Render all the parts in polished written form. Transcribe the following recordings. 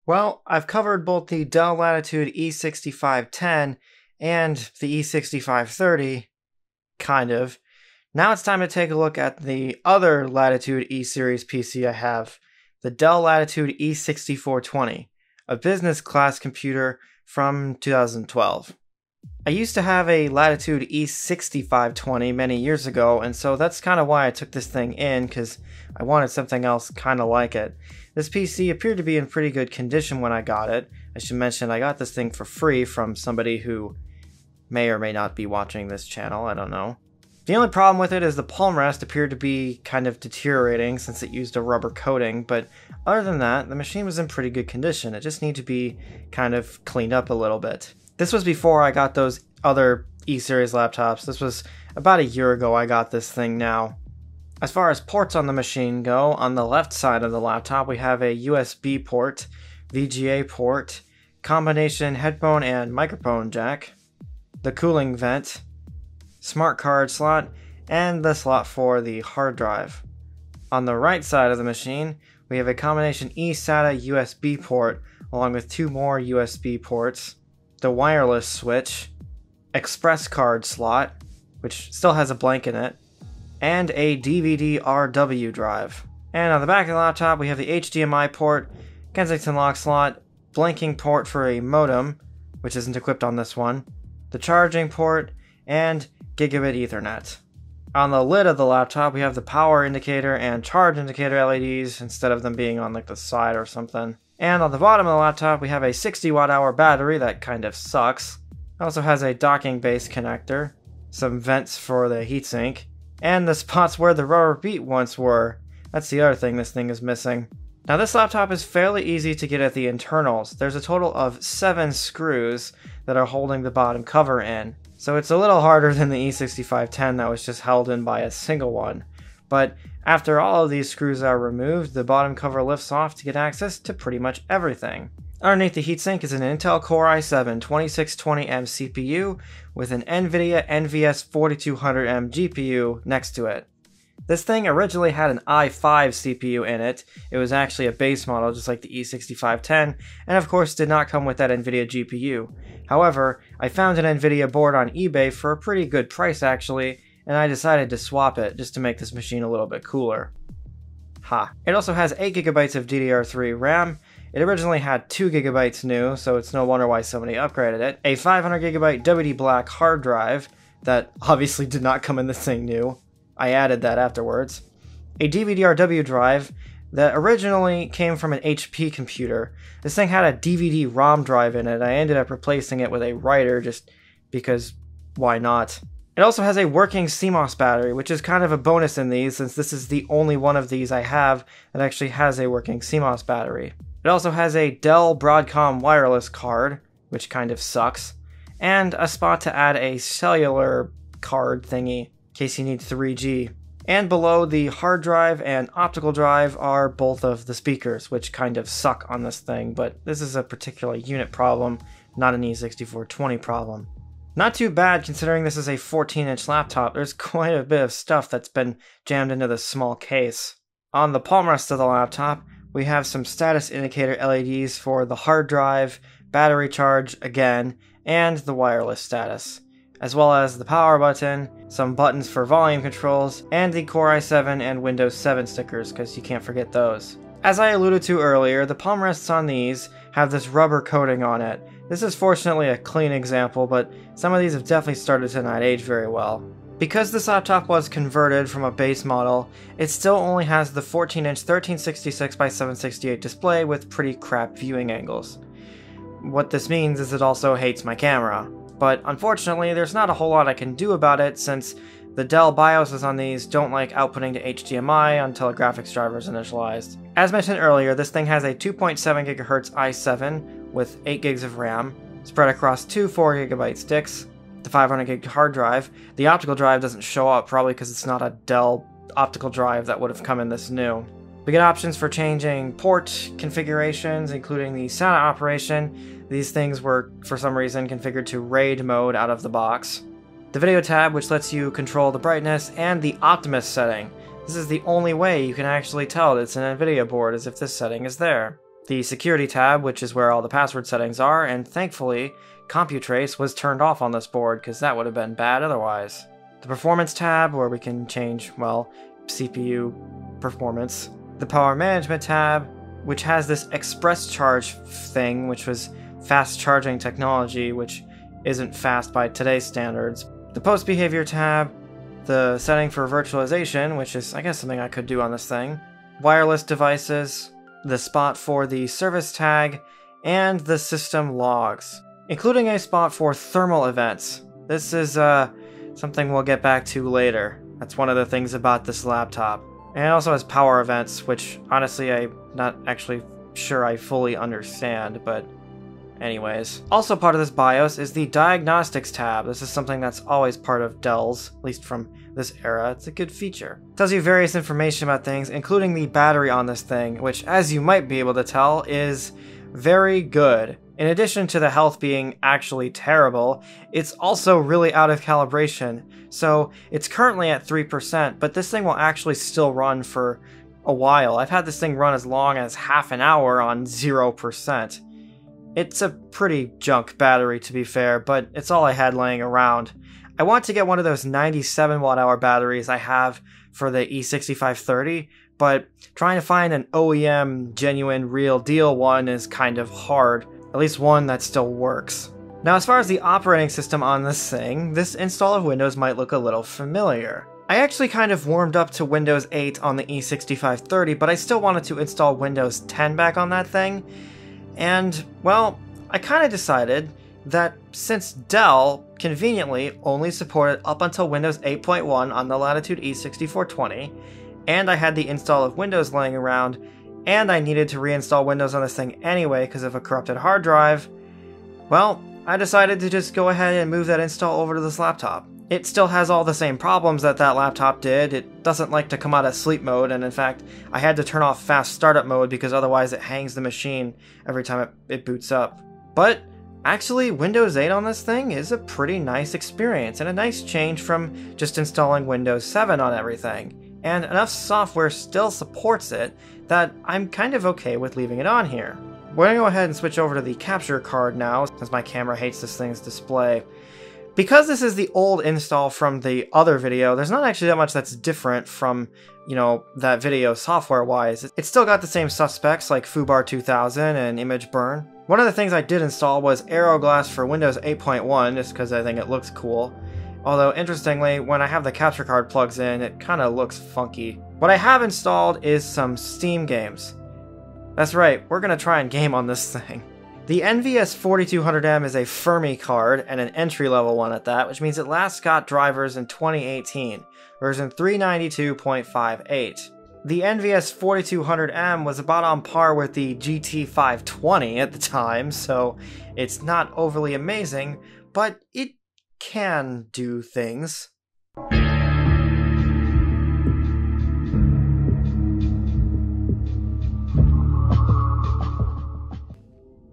Well, I've covered both the Dell Latitude E6510 and the E6530, kind of. Now it's time to take a look at the other Latitude E-Series PC I have, the Dell Latitude E6420, a business class computer from 2012. I used to have a Latitude E6520 many years ago, and so that's kind of why I took this thing in, because I wanted something else kind of like it. This PC appeared to be in pretty good condition when I got it. I should mention I got this thing for free from somebody who may or may not be watching this channel, I don't know. The only problem with it is the palm rest appeared to be kind of deteriorating since it used a rubber coating, but other than that, the machine was in pretty good condition. It just needed to be kind of cleaned up a little bit. This was before I got those other E-Series laptops. This was about a year ago I got this thing now. As far as ports on the machine go, on the left side of the laptop we have a USB port, VGA port, combination headphone and microphone jack, the cooling vent, smart card slot, and the slot for the hard drive. On the right side of the machine we have a combination eSATA USB port along with two more USB ports, the wireless switch, express card slot, which still has a blank in it, and a DVD-RW drive. And on the back of the laptop we have the HDMI port, Kensington lock slot, blanking port for a modem, which isn't equipped on this one, the charging port, and gigabit Ethernet. On the lid of the laptop we have the power indicator and charge indicator LEDs instead of them being on like the side or something. And on the bottom of the laptop we have a 60 watt-hour battery that kind of sucks. It also has a docking base connector, some vents for the heatsink, and the spots where the rubber feet once were. That's the other thing this thing is missing. Now this laptop is fairly easy to get at the internals. There's a total of 7 screws that are holding the bottom cover in. So it's a little harder than the E6510 that was just held in by a single one. But after all of these screws are removed, the bottom cover lifts off to get access to pretty much everything. Underneath the heatsink is an Intel Core i7-2620M CPU with an NVIDIA NVS 4200M GPU next to it. This thing originally had an i5 CPU in it. It was actually a base model just like the E6510, and of course did not come with that NVIDIA GPU. However, I found an NVIDIA board on eBay for a pretty good price actually, and I decided to swap it just to make this machine a little bit cooler. Ha. It also has 8GB of DDR3 RAM. It originally had 2GB new, so it's no wonder why somebody upgraded it. A 500GB WD Black hard drive that obviously did not come in this thing new. I added that afterwards. A DVD-RW drive that originally came from an HP computer. This thing had a DVD-ROM drive in it. I ended up replacing it with a writer just because why not? It also has a working CMOS battery, which is kind of a bonus in these since this is the only one of these I have that actually has a working CMOS battery. It also has a Dell Broadcom wireless card, which kind of sucks, and a spot to add a cellular card thingy in case you need 3G. And below the hard drive and optical drive are both of the speakers, which kind of suck on this thing, but this is a particular unit problem, not an E6420 problem. Not too bad considering this is a 14-inch laptop. There's quite a bit of stuff that's been jammed into this small case. On the palm rest of the laptop, we have some status indicator LEDs for the hard drive, battery charge again, and the wireless status, as well as the power button, some buttons for volume controls, and the Core i7 and Windows 7 stickers, because you can't forget those. As I alluded to earlier, the palm rests on these have this rubber coating on it. This is fortunately a clean example, but some of these have definitely started to not age very well. Because this laptop was converted from a base model, it still only has the 14-inch 1366x768 display with pretty crap viewing angles. What this means is it also hates my camera. But unfortunately, there's not a whole lot I can do about it since the Dell BIOSes on these don't like outputting to HDMI until a graphics driver is initialized. As mentioned earlier, this thing has a 2.7 GHz i7 with 8 gigs of RAM, spread across two 4GB sticks, the 500GB hard drive. The optical drive doesn't show up, probably because it's not a Dell optical drive that would have come in this new. We get options for changing port configurations, including the SATA operation. These things were, for some reason, configured to RAID mode out of the box. The video tab, which lets you control the brightness, and the Optimus setting. This is the only way you can actually tell that it's an NVIDIA board, is if this setting is there. the security tab, which is where all the password settings are, and thankfully, CompuTrace was turned off on this board because that would have been bad otherwise. The performance tab, where we can change, well, CPU performance. The power management tab, which has this express charge thing, which was fast charging technology, which isn't fast by today's standards. The post behavior tab, the setting for virtualization, which is, I guess, something I could do on this thing. Wireless devices, the spot for the service tag, and the system logs, including a spot for thermal events. This is something we'll get back to later. That's one of the things about this laptop. And it also has power events, which honestly I'm not actually sure I fully understand, but anyways. Also part of this BIOS is the diagnostics tab. This is something that's always part of Dell's, at least from this era. It's a good feature. It tells you various information about things, including the battery on this thing, which, as you might be able to tell, is very good. In addition to the health being actually terrible, it's also really out of calibration. So it's currently at 3%, but this thing will actually still run for a while. I've had this thing run as long as half an hour on 0%. It's a pretty junk battery, to be fair, but it's all I had laying around. I want to get one of those 97 watt-hour batteries I have for the E6520, but trying to find an OEM, genuine, real deal one is kind of hard. At least one that still works. Now, as far as the operating system on this thing, this install of Windows might look a little familiar. I actually kind of warmed up to Windows 8 on the E6520, but I still wanted to install Windows 10 back on that thing. And, well, I kind of decided that since Dell conveniently only supported up until Windows 8.1 on the Latitude E6420, and I had the install of Windows laying around, and I needed to reinstall Windows on this thing anyway because of a corrupted hard drive, well, I decided to just go ahead and move that install over to this laptop. It still has all the same problems that laptop did. It doesn't like to come out of sleep mode, and in fact, I had to turn off fast startup mode because otherwise it hangs the machine every time it boots up. But actually, Windows 8 on this thing is a pretty nice experience, and a nice change from just installing Windows 7 on everything. And enough software still supports it that I'm kind of okay with leaving it on here. We're going to go ahead and switch over to the capture card now, since my camera hates this thing's display. Because this is the old install from the other video, there's not actually that much that's different from, that video software-wise. It's still got the same suspects like FooBar 2000 and Image Burn. One of the things I did install was Aeroglass for Windows 8.1, just because I think it looks cool. Although, interestingly, when I have the capture card plugs in, it kind of looks funky. What I have installed is some Steam games. That's right, we're going to try and game on this thing. The NVS4200M is a Fermi card, and an entry-level one at that, which means it last got drivers in 2018, version 392.58. The NVS4200M was about on par with the GT520 at the time, so it's not overly amazing, but it can do things.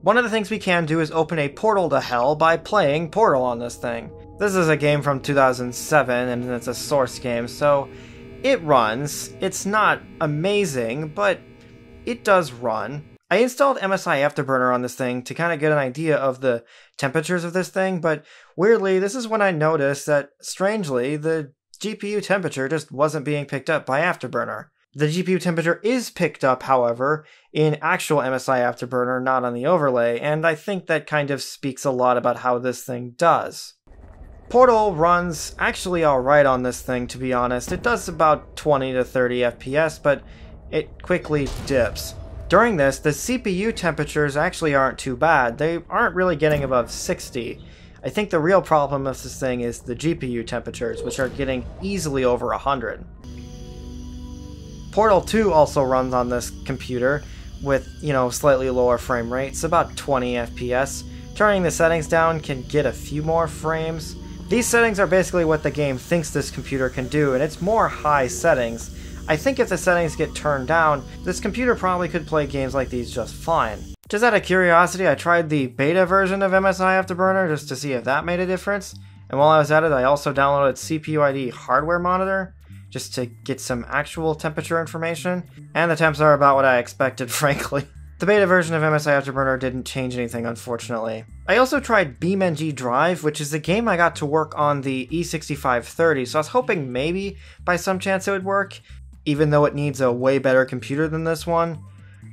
One of the things we can do is open a portal to hell by playing Portal on this thing. This is a game from 2007 and it's a source game, so it runs. It's not amazing, but it does run. I installed MSI Afterburner on this thing to kind of get an idea of the temperatures of this thing, but weirdly, this is when I noticed that, strangely, the GPU temperature just wasn't being picked up by Afterburner. The GPU temperature is picked up, however, in actual MSI Afterburner, not on the overlay, and I think that kind of speaks a lot about how this thing does. Portal runs actually alright on this thing, to be honest. It does about 20 to 30 FPS, but it quickly dips. During this, the CPU temperatures actually aren't too bad. They aren't really getting above 60. I think the real problem of this thing is the GPU temperatures, which are getting easily over 100. Portal 2 also runs on this computer with, slightly lower frame rates, about 20 FPS. Turning the settings down can get a few more frames. These settings are basically what the game thinks this computer can do, and it's more high settings. I think if the settings get turned down, this computer probably could play games like these just fine. Just out of curiosity, I tried the beta version of MSI Afterburner just to see if that made a difference, and while I was at it, I also downloaded CPU ID Hardware Monitor, just to get some actual temperature information, and the temps are about what I expected, frankly. The beta version of MSI Afterburner didn't change anything, unfortunately. I also tried BeamNG Drive, which is a game I got to work on the E6520, so I was hoping maybe by some chance it would work, even though it needs a way better computer than this one.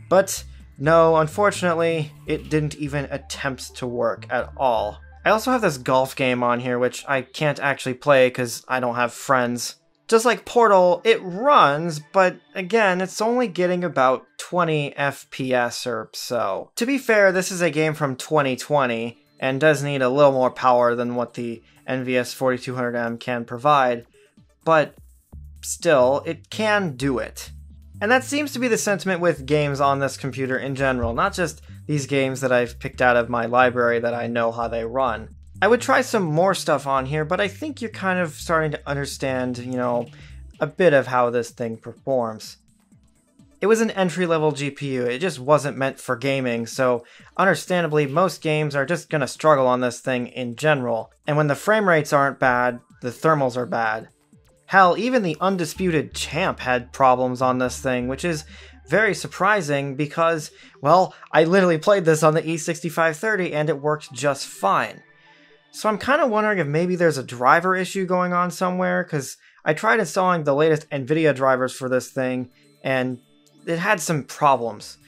But no, unfortunately, it didn't even attempt to work at all. I also have this golf game on here, which I can't actually play because I don't have friends. Just like Portal, it runs, but again, it's only getting about 20 FPS or so. To be fair, this is a game from 2020, and does need a little more power than what the NVS 4200M can provide, but still, it can do it. And that seems to be the sentiment with games on this computer in general, not just these games that I've picked out of my library that I know how they run. I would try some more stuff on here, but I think you're kind of starting to understand, a bit of how this thing performs. It was an entry-level GPU, it just wasn't meant for gaming, so understandably most games are just gonna struggle on this thing in general. And when the frame rates aren't bad, the thermals are bad. Hell, even the undisputed champ had problems on this thing, which is very surprising because, well, I literally played this on the E6530 and it worked just fine. So I'm kind of wondering if maybe there's a driver issue going on somewhere, because I tried installing the latest NVIDIA drivers for this thing, and it had some problems.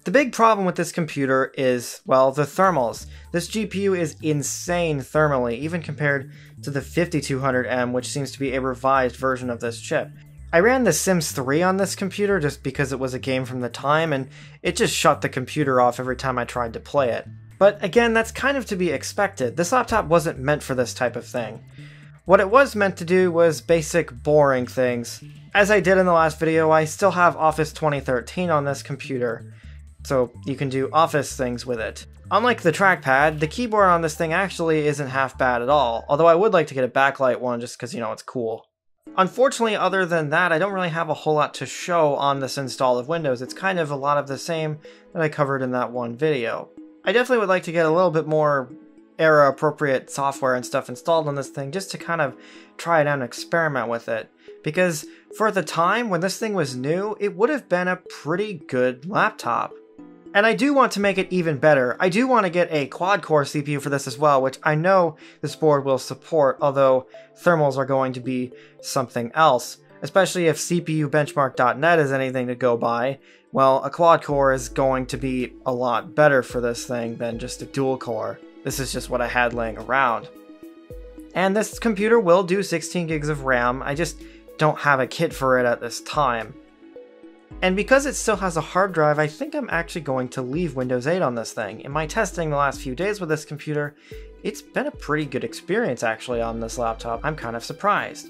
The big problem with this computer is, well, the thermals. This GPU is insane thermally, even compared to the 5200M, which seems to be a revised version of this chip. I ran The Sims 3 on this computer just because it was a game from the time, and it just shut the computer off every time I tried to play it. But again, that's kind of to be expected. This laptop wasn't meant for this type of thing. What it was meant to do was basic, boring things. As I did in the last video, I still have Office 2013 on this computer, so you can do Office things with it. Unlike the trackpad, the keyboard on this thing actually isn't half bad at all, although I would like to get a backlight one just because, it's cool. Unfortunately, other than that, I don't really have a whole lot to show on this install of Windows. It's kind of a lot of the same that I covered in that one video. I definitely would like to get a little bit more era-appropriate software and stuff installed on this thing just to kind of try it out and experiment with it. Because for the time, when this thing was new, it would have been a pretty good laptop. And I do want to make it even better. I do want to get a quad-core CPU for this as well, which I know this board will support, although thermals are going to be something else. Especially if CPUbenchmark.net is anything to go by, well, a quad-core is going to be a lot better for this thing than just a dual-core. This is just what I had laying around. And this computer will do 16 gigs of RAM, I just don't have a kit for it at this time. And because it still has a hard drive, I think I'm actually going to leave Windows 8 on this thing. In my testing the last few days with this computer, it's been a pretty good experience actually on this laptop. I'm kind of surprised.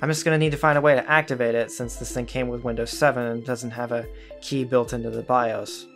I'm just going to need to find a way to activate it since this thing came with Windows 7 and doesn't have a key built into the BIOS.